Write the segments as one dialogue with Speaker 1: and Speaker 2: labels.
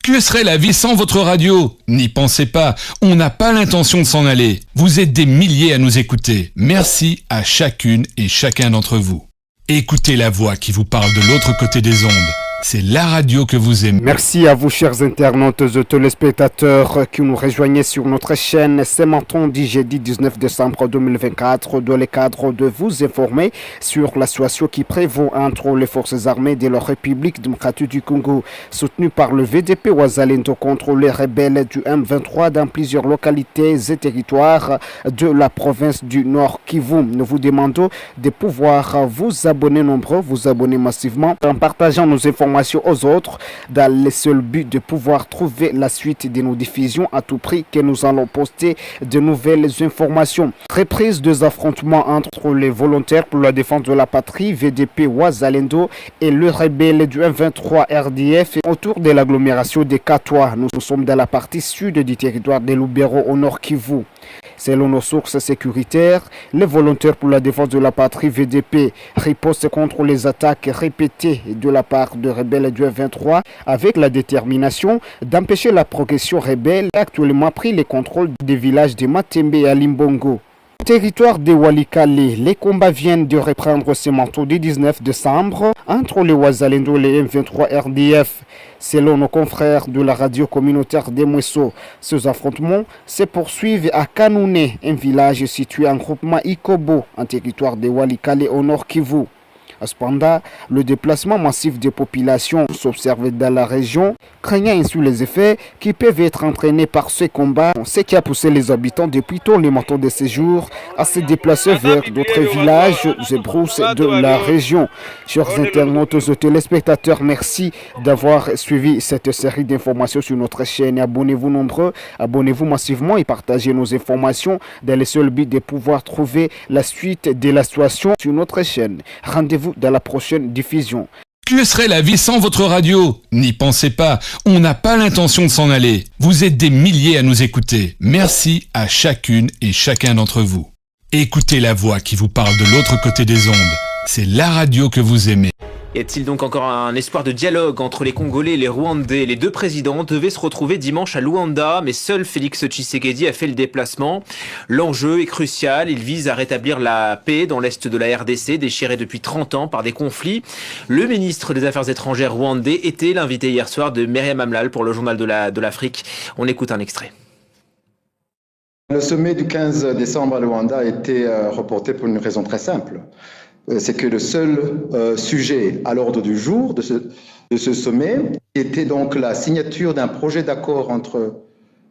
Speaker 1: Que serait la vie sans votre radio? N'y pensez pas, on n'a pas l'intention de s'en aller. Vous êtes des milliers à nous écouter. Merci à chacune et chacun d'entre vous. Écoutez la voix qui vous parle de l'autre côté des ondes. C'est la radio que vous aimez.
Speaker 2: Merci à vous, chers internautes et téléspectateurs qui nous rejoignez sur notre chaîne. C'est mardi, jeudi 19 décembre 2024, dans le cadre de vous informer sur la situation qui prévaut entre les forces armées de la République démocratique du Congo, soutenues par le VDP Wazalendo contre les rebelles du M23 dans plusieurs localités et territoires de la province du Nord Kivu. Nous vous demandons de pouvoir vous abonner nombreux, vous abonner massivement en partageant nos informations aux autres dans le seul but de pouvoir trouver la suite de nos diffusions à tout prix que nous allons poster de nouvelles informations. Reprise des affrontements entre les volontaires pour la défense de la patrie VDP Wazalendo et le rebelle du M23 RDF autour de l'agglomération de Katwa. Nous sommes dans la partie sud du territoire de Lubero au nord Kivu. Selon nos sources sécuritaires, les volontaires pour la défense de la patrie VDP ripostent contre les attaques répétées de la part de rebelles du M23 avec la détermination d'empêcher la progression rebelle et actuellement pris le contrôle des villages de Matembe et Alimbongo. Territoire de Walikale, les combats viennent de reprendre ce mardi 19 décembre entre les Wazalendo et les M23 RDF. Selon nos confrères de la radio communautaire des Mouesso, ces affrontements se poursuivent à Kanouné, un village situé en groupement Ikobo, en territoire de Walikale au nord Kivu. Cependant, le déplacement massif des populations s'observe dans la région, craignant ainsi les effets qui peuvent être entraînés par ce combat, ce qui a poussé les habitants depuis tôt les matins de séjour à se déplacer vers d'autres villages et brousses de la région. Chers internautes et téléspectateurs, merci d'avoir suivi cette série d'informations sur notre chaîne. Abonnez-vous nombreux, abonnez-vous massivement et partagez nos informations dans le seul but de pouvoir trouver la suite de la situation sur notre chaîne. Rendez-vous dans la prochaine diffusion.
Speaker 1: Que serait la vie sans votre radio? N'y pensez pas, on n'a pas l'intention de s'en aller. Vous êtes des milliers à nous écouter. Merci à chacune et chacun d'entre vous. Écoutez la voix qui vous parle de l'autre côté des ondes. C'est la radio que vous aimez.
Speaker 3: Y a-t-il donc encore un espoir de dialogue entre les Congolais et les Rwandais? Les deux présidents devaient se retrouver dimanche à Luanda, mais seul Félix Tshisekedi a fait le déplacement. L'enjeu est crucial, il vise à rétablir la paix dans l'est de la RDC, déchirée depuis 30 ans par des conflits. Le ministre des Affaires étrangères rwandais était l'invité hier soir de Myriam Amlal pour le journal de l'Afrique. On écoute un extrait.
Speaker 4: Le sommet du 15 décembre à Luanda a été reporté pour une raison très simple. C'est que le seul sujet à l'ordre du jour de ce sommet était donc la signature d'un projet d'accord entre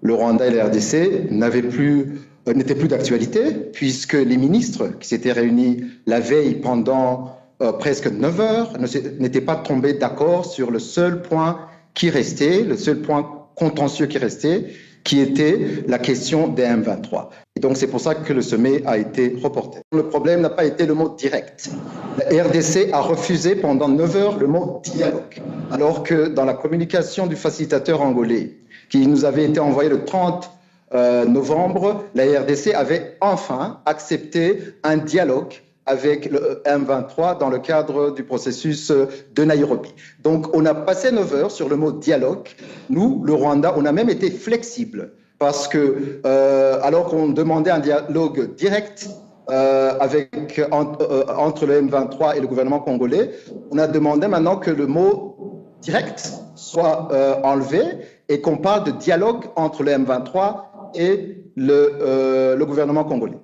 Speaker 4: le Rwanda et la RDC n'était plus d'actualité puisque les ministres qui s'étaient réunis la veille pendant presque 9 heures n'étaient pas tombés d'accord sur le seul point qui restait, le seul point contentieux qui restait, qui était la question des M23. Et donc c'est pour ça que le sommet a été reporté. Le problème n'a pas été le mot direct. La RDC a refusé pendant 9 heures le mot dialogue, alors que dans la communication du facilitateur angolais, qui nous avait été envoyé le 30 novembre, la RDC avait enfin accepté un dialogue avec le M23 dans le cadre du processus de Nairobi. Donc on a passé 9 heures sur le mot dialogue. Nous, le Rwanda, on a même été flexible parce que alors qu'on demandait un dialogue direct entre le M23 et le gouvernement congolais, on a demandé maintenant que le mot direct soit enlevé et qu'on parle de dialogue entre le M23 et le gouvernement congolais.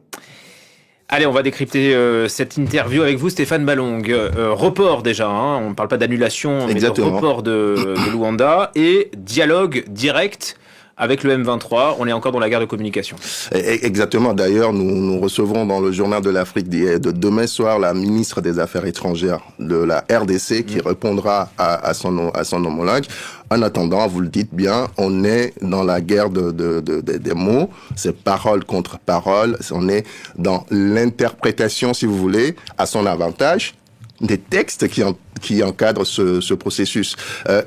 Speaker 3: Allez, on va décrypter cette interview avec vous, Stéphane Balong. Report déjà, hein, on ne parle pas d'annulation, mais de report de Luanda et dialogue direct avec le M23. On est encore dans la guerre de communication.
Speaker 5: Exactement. D'ailleurs, nous recevrons dans le journal de l'Afrique de demain soir la ministre des Affaires étrangères de la RDC qui répondra à son homologue. En attendant, vous le dites bien, on est dans la guerre des mots, c'est parole contre parole, on est dans l'interprétation, si vous voulez, à son avantage, des textes qui encadrent ce processus.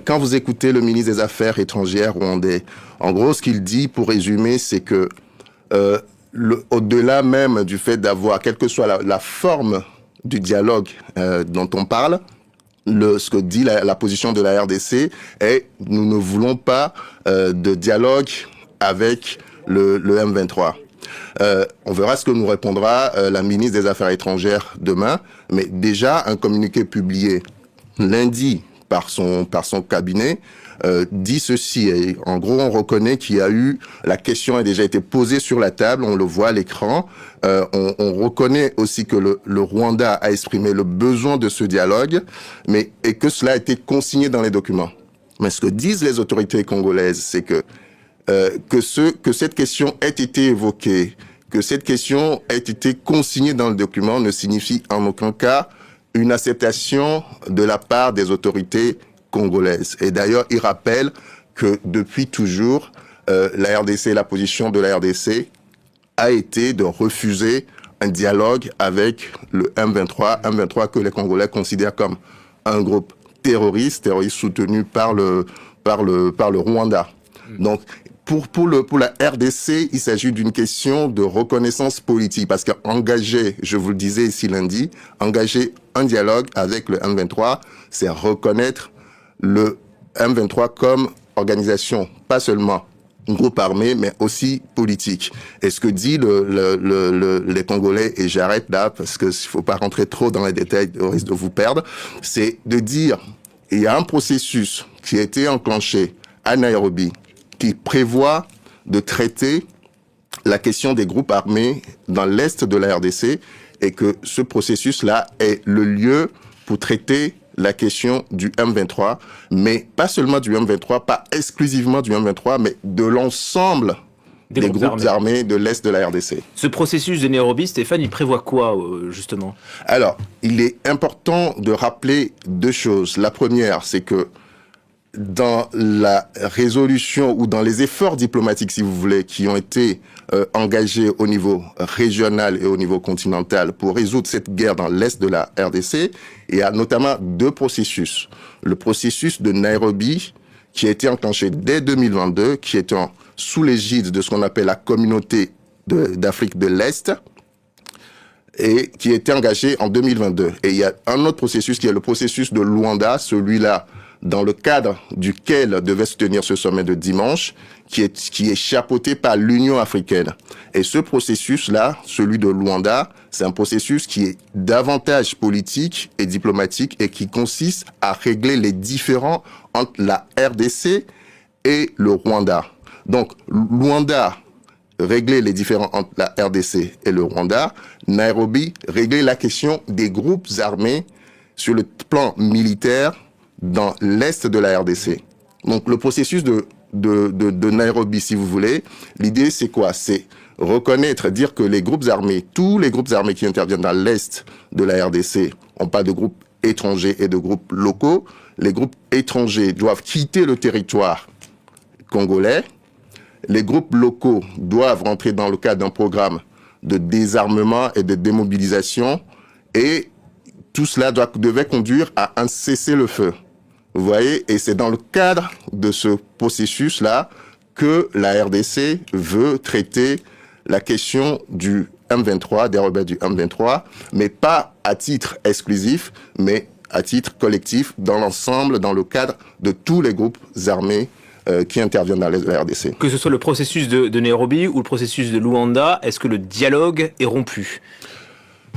Speaker 5: Quand vous écoutez le ministre des Affaires étrangères rwandais, en gros, ce qu'il dit, pour résumer, c'est que au-delà même du fait d'avoir, quelle que soit la forme du dialogue dont on parle, ce que dit la position de la RDC est nous ne voulons pas de dialogue avec le M23. On verra ce que nous répondra la ministre des Affaires étrangères demain, mais déjà un communiqué publié lundi par son cabinet dit ceci. Et en gros, on reconnaît qu'il y a eu, la question a déjà été posée sur la table, on le voit à l'écran. On reconnaît aussi que le Rwanda a exprimé le besoin de ce dialogue, et que cela a été consigné dans les documents. Mais ce que disent les autorités congolaises, c'est que cette question ait été évoquée, que cette question ait été consignée dans le document ne signifie en aucun cas une acceptation de la part des autorités congolaises. Et d'ailleurs, il rappelle que depuis toujours, la RDC, la position de la RDC a été de refuser un dialogue avec le M23 que les Congolais considèrent comme un groupe terroriste soutenu par le Rwanda. Donc, pour la RDC, il s'agit d'une question de reconnaissance politique, parce qu'engager, je vous le disais ici lundi, engager un dialogue avec le M23, c'est reconnaître le M23 comme organisation, pas seulement un groupe armé, mais aussi politique. Et ce que dit les Congolais, et j'arrête là, parce qu'il ne faut pas rentrer trop dans les détails, au risque de vous perdre, c'est de dire, il y a un processus qui a été enclenché à Nairobi, qui prévoit de traiter la question des groupes armés dans l'est de la RDC, et que ce processus-là est le lieu pour traiter la question du M23, mais pas seulement du M23, pas exclusivement du M23, mais de l'ensemble des groupes armés de l'est de la RDC.
Speaker 3: Ce processus de Nairobi, Stéphane, il prévoit quoi, justement ?
Speaker 5: Alors, il est important de rappeler deux choses. La première, c'est que dans la résolution ou dans les efforts diplomatiques, si vous voulez, qui ont été engagés au niveau régional et au niveau continental pour résoudre cette guerre dans l'est de la RDC, il y a notamment deux processus. Le processus de Nairobi, qui a été enclenché dès 2022, qui est sous l'égide de ce qu'on appelle la communauté d'Afrique de l'Est, et qui a été engagé en 2022. Et il y a un autre processus qui est le processus de Luanda, celui-là dans le cadre duquel devait se tenir ce sommet de dimanche, qui est chapeauté par l'Union africaine. Et ce processus-là, celui de Luanda, c'est un processus qui est davantage politique et diplomatique et qui consiste à régler les différends entre la RDC et le Rwanda. Donc, Luanda, régler les différends entre la RDC et le Rwanda. Nairobi, régler la question des groupes armés sur le plan militaire dans l'est de la RDC. Donc, le processus de Nairobi, si vous voulez, l'idée, c'est quoi? C'est reconnaître, dire que les groupes armés, tous les groupes armés qui interviennent dans l'est de la RDC, on parle de groupes étrangers et de groupes locaux. Les groupes étrangers doivent quitter le territoire congolais. Les groupes locaux doivent rentrer dans le cadre d'un programme de désarmement et de démobilisation. Et tout cela devait conduire à un cessez-le-feu. Vous voyez, et c'est dans le cadre de ce processus-là que la RDC veut traiter la question du M23, des rebelles du M23, mais pas à titre exclusif, mais à titre collectif, dans l'ensemble, dans le cadre de tous les groupes armés qui interviennent dans la RDC.
Speaker 3: Que ce soit le processus de Nairobi ou le processus de Luanda, est-ce que le dialogue est rompu ?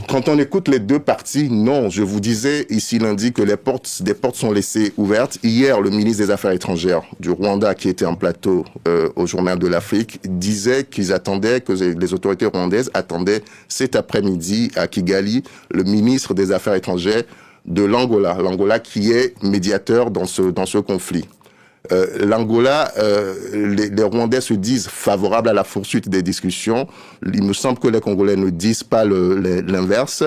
Speaker 5: Quand on écoute les deux parties, non. Je vous disais ici lundi que des portes sont laissées ouvertes. Hier, le ministre des Affaires étrangères du Rwanda, qui était en plateau au Journal de l'Afrique, disait qu'ils attendaient, que les autorités rwandaises attendaient cet après-midi à Kigali, le ministre des Affaires étrangères de l'Angola qui est médiateur dans ce conflit. L'Angola, les Rwandais se disent favorables à la poursuite des discussions. Il me semble que les Congolais ne disent pas l'inverse.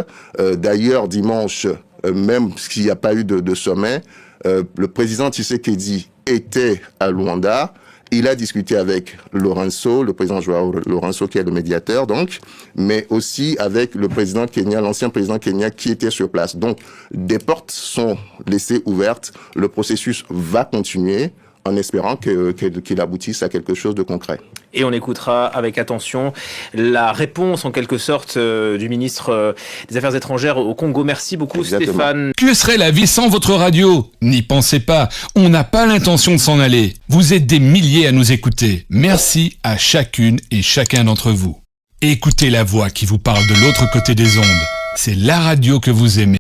Speaker 5: D'ailleurs, dimanche, même s'il n'y a pas eu de sommet, le président Tshisekedi était à Luanda. Il a discuté avec Lorenzo, le président Joao Lorenzo, qui est le médiateur, donc, mais aussi avec le président Kenya, l'ancien président Kenya, qui était sur place. Donc, des portes sont laissées ouvertes. Le processus va continuer en espérant qu'il aboutisse à quelque chose de concret.
Speaker 3: Et on écoutera avec attention la réponse en quelque sorte du ministre des Affaires étrangères au Congo. Merci beaucoup. Exactement. Stéphane.
Speaker 1: Que serait la vie sans votre radio? N'y pensez pas, on n'a pas l'intention de s'en aller. Vous êtes des milliers à nous écouter. Merci à chacune et chacun d'entre vous. Écoutez la voix qui vous parle de l'autre côté des ondes. C'est la radio que vous aimez.